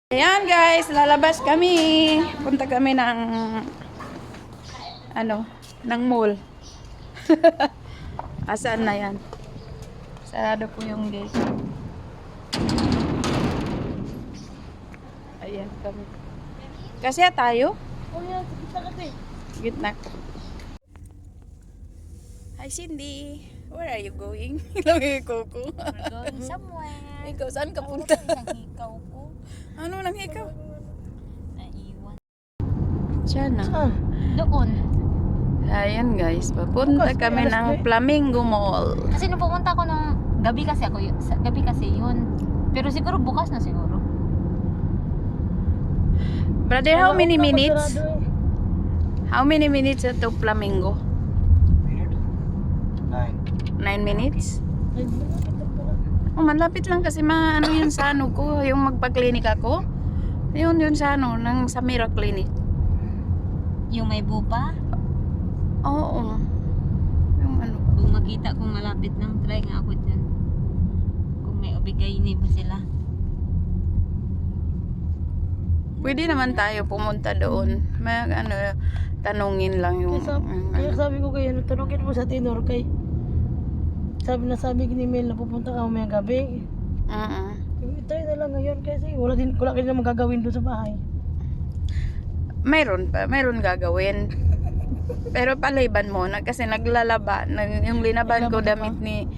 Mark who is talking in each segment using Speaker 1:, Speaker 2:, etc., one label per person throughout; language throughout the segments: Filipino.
Speaker 1: Ayan guys, lalabas kami. Punta kami ng ng mall. Asaan na yan? Sarado po yung gate. Ayan kami. Kasi tayo?
Speaker 2: Oh yan, kita kasi.
Speaker 1: Gitna. Hi Cindy. Where are you going? Lagi Coco.
Speaker 2: We're going somewhere.
Speaker 1: Ikaw, saan ka punta?
Speaker 2: Ikaw ko.
Speaker 1: Ano lang ikaw?
Speaker 2: Naiwan.
Speaker 1: Diyan na.
Speaker 2: Doon.
Speaker 1: Ayan guys, papunta kami ng Flamingo Mall.
Speaker 2: Kasi nung pumunta ako nung gabi kasi gabi kasi yun. Pero siguro bukas na siguro.
Speaker 1: Brother, how many minutes? How many minutes to Flamingo? 9 minutes? Oh, malapit lang kasi ano yun sa ano ko, yung magpa-clinic ako. Yun sa ano, sa Mira Clinic.
Speaker 2: Yung may bupa?
Speaker 1: Oo. Yung ano.
Speaker 2: Kung makita kung malapit nang try nga ako dyan. Kung may obigay ni ba sila?
Speaker 1: Pwede naman tayo pumunta doon. May tanungin lang yung...
Speaker 3: Kaya sabi ko kayo, tanungin mo sa Tinor kay sabi ni Mel na pupunta ka may gabi. Tayo na lang ngayon kasi wala ka na magagawin doon sa bahay.
Speaker 1: Mayroon gagawin. Pero paliban mo na kasi naglalaba. Yung linaban ko damit ni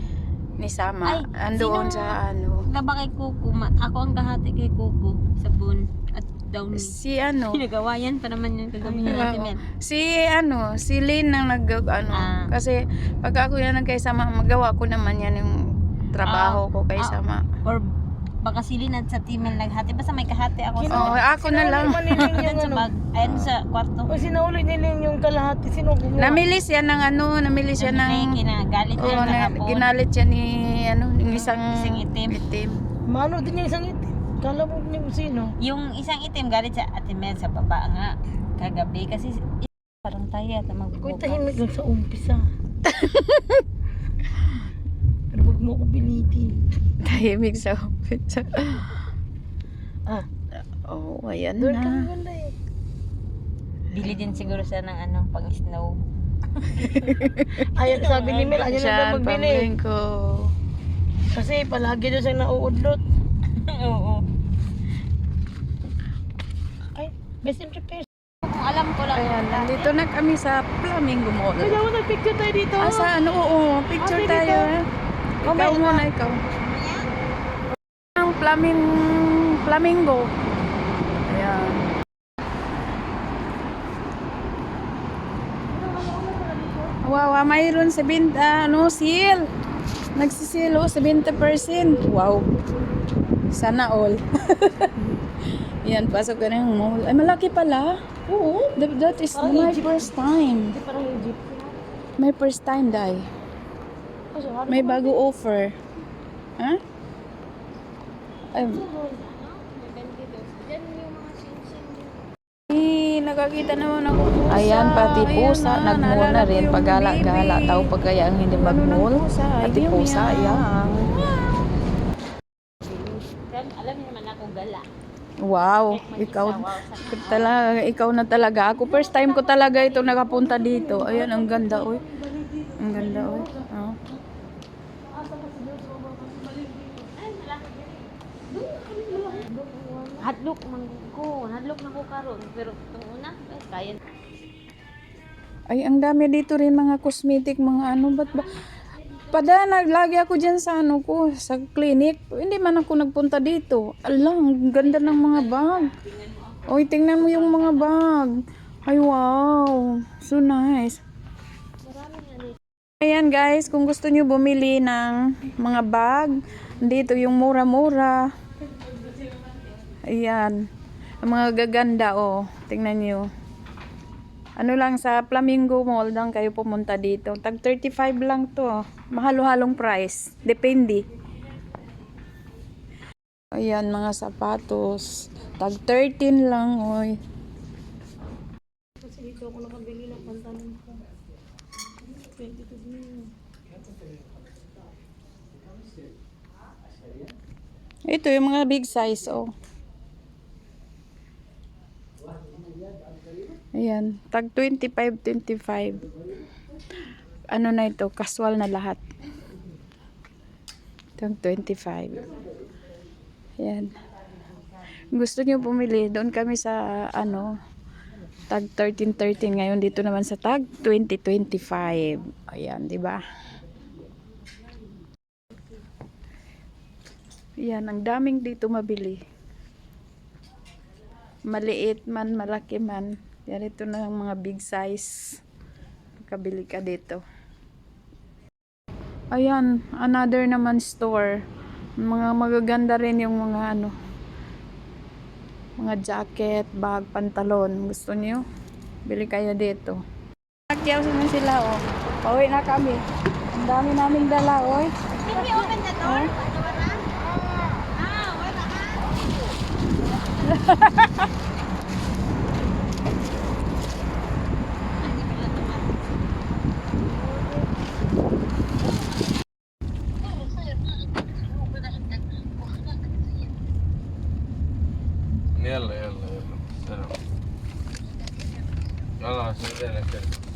Speaker 1: Sama. Andoon sa ano.
Speaker 2: Laba kay Kuko. Ako ang kahati kay Kuko. Sabon at down.
Speaker 1: Si ano.
Speaker 2: Pinagawayan pa naman yung kagabi ni Ate Mel.
Speaker 1: Si Lynn ang kasi pag ako yan nagkaisama, magawa ko naman yan yung trabaho ko kay Sama.
Speaker 2: Or baka silin at sa Timel naghati. Basta may kahati ako
Speaker 1: Ako na lang.
Speaker 2: Ayan sa bag. Ayan sa kwarto.
Speaker 3: O sinaulit nila yung kalahati. Sino gumawa?
Speaker 1: Namilis yan ng
Speaker 2: Ginagalit niya kahapon.
Speaker 1: ginalit siya ni yung isang
Speaker 2: itim.
Speaker 3: Mano din yung isang itim. Kala mo niya kung sino.
Speaker 2: Yung isang itim galit sa Ate Mel sa baba nga kagabi kasi parang tayo at
Speaker 3: Ako'y
Speaker 2: magbubukas.
Speaker 3: tahimik lang sa umpisa. Pero huwag mo ko pilitin.
Speaker 1: tahimik sa pizza. Ayan
Speaker 3: Doon
Speaker 1: na.
Speaker 3: kami ganda eh.
Speaker 2: Bili din siguro siya ng pang snow.
Speaker 3: Ayan sabi ni Mel, ayan na daw magbili.
Speaker 1: pamilin ko.
Speaker 3: Kasi palagi doon siya nauudlot.
Speaker 2: Oo.
Speaker 3: Ay, best in prepare.
Speaker 2: Kung alam ko lang.
Speaker 1: Ayan, nandito na kami sa Flamingo Mall.
Speaker 3: Kaya mo nagpicture tayo dito.
Speaker 1: Saan? Oo, picture
Speaker 3: Dito.
Speaker 1: tayo. Ikaw muna, ikaw. Ang Flamingo. Ayan. Wow, mayroon 70, sale. Nagsisil, 70%. Wow. Sana all. Yan, pasok ka ng mall. Ay, malaki pala.
Speaker 3: Oo.
Speaker 1: That is my first time.
Speaker 3: Hindi parang Egypt.
Speaker 1: My first time, Dai. May bago offer. Ha? Ay. Nakakita naman ako pusa.
Speaker 4: Ayan, pati pusa, nag-mall na rin, pagala-gala, tao pa kaya ang hindi mag-mall. Pati pusa, ayan.
Speaker 2: Alam niyo naman ako gala.
Speaker 1: Wow, ikaw na talaga. Ako first time ko talaga ito nakapunta dito. Ayan, ang ganda, oy. Ang ganda, oy. Oh.
Speaker 2: Hadlok na ko karon pero itong una kaya.
Speaker 1: Ay, ang dami dito rin mga cosmetic, mga ba't ba? Naglagi ako dyan sa ko, sa clinic. Hindi man ako nagpunta dito. Ang ganda ng mga bag. Oy, tingnan mo yung mga bag. Ay, wow. So nice. Ayan guys, kung gusto nyo bumili ng mga bag, dito yung mura-mura. Ayan. Ang mga gaganda, tingnan nyo. Lang sa Flamingo Mall lang kayo pumunta dito. Tag 35 lang to. Mahalo-halong price. Depende. Ayan, mga sapatos. Tag 13 lang, oy.
Speaker 3: Kasi dito ako nakabili ng pantalon ko. 22 million.
Speaker 1: Ito yung mga big size, Ayan, tag 25. Ano na ito, casual na lahat. Tag 25. Ayan. Gusto niyo bumili, doon kami sa ano, tag 13 ngayon, dito naman sa tag 2025. Ayan, di ba? Ayan, ang daming dito mabili. Maliit man, malaki man. Yan, ito na ang mga big size. Makabili ka dito. Ayan, another naman store. Mga magaganda rin yung mga ano, mga jacket, bag, pantalon. Gusto niyo? Bili kayo dito. Nakyaw na sila, oh. Pauwi na kami. Ang dami naming dala, oy.
Speaker 2: Can we open the door?
Speaker 5: يلا يلا يلا سلام. خلاص نزلنا كده.